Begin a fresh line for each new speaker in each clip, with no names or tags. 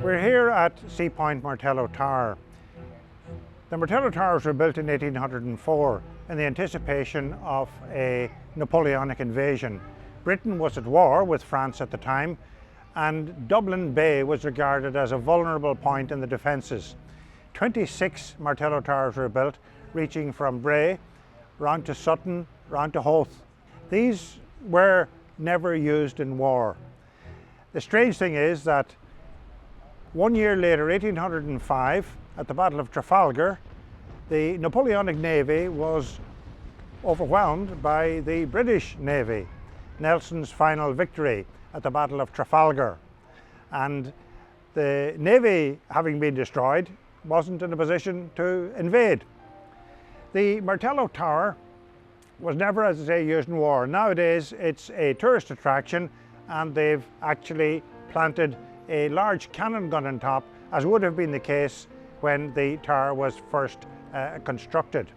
We're here at Seapoint Martello Tower. The Martello Towers were built in 1804 in the anticipation of a Napoleonic invasion. Britain was at war with France at the time, and Dublin Bay was regarded as a vulnerable point in the defences. 26 Martello Towers were built, reaching from Bray, round to Sutton, round to Howth. These were never used in war. The strange thing is that 1 year later, 1805, at the Battle of Trafalgar, the Napoleonic Navy was overwhelmed by the British Navy. Nelson's final victory at the Battle of Trafalgar. And the Navy, having been destroyed, wasn't in a position to invade. The Martello Tower was never, as I say, used in war. Nowadays it's a tourist attraction, and they've actually planted a large cannon gun on top, as would have been the case when the tower was first constructed.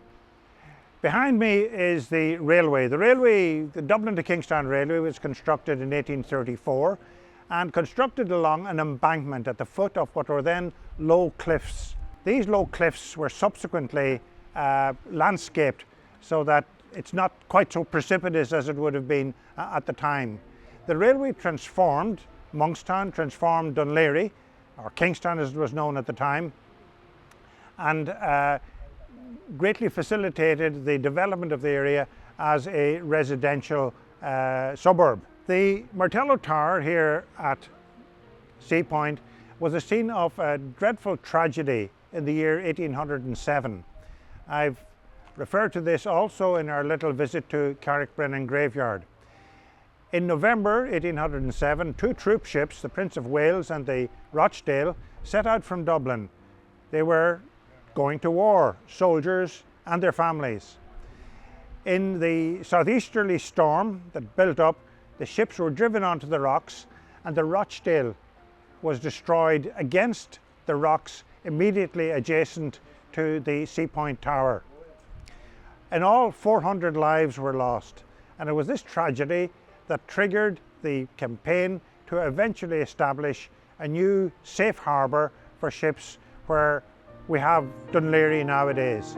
Behind me is the railway. The Dublin to Kingstown Railway was constructed in 1834 and constructed along an embankment at the foot of what were then low cliffs. These low cliffs were subsequently landscaped so that it's not quite so precipitous as it would have been at the time. The railway transformed Monkstown, transformed Dún Laoghaire, or Kingstown as it was known at the time, and greatly facilitated the development of the area as a residential suburb. The Martello Tower here at Seapoint was the scene of a dreadful tragedy in the year 1807. I've referred to this also in our little visit to Carrickbrennan Graveyard. In November 1807, two troop ships, the Prince of Wales and the Rochdale, set out from Dublin. They were going to war, soldiers and their families. In the southeasterly storm that built up, the ships were driven onto the rocks, and the Rochdale was destroyed against the rocks immediately adjacent to the Seapoint Tower. In all, 400 lives were lost, and it was this tragedy that triggered the campaign to eventually establish a new safe harbour for ships where we have Dún Laoghaire nowadays.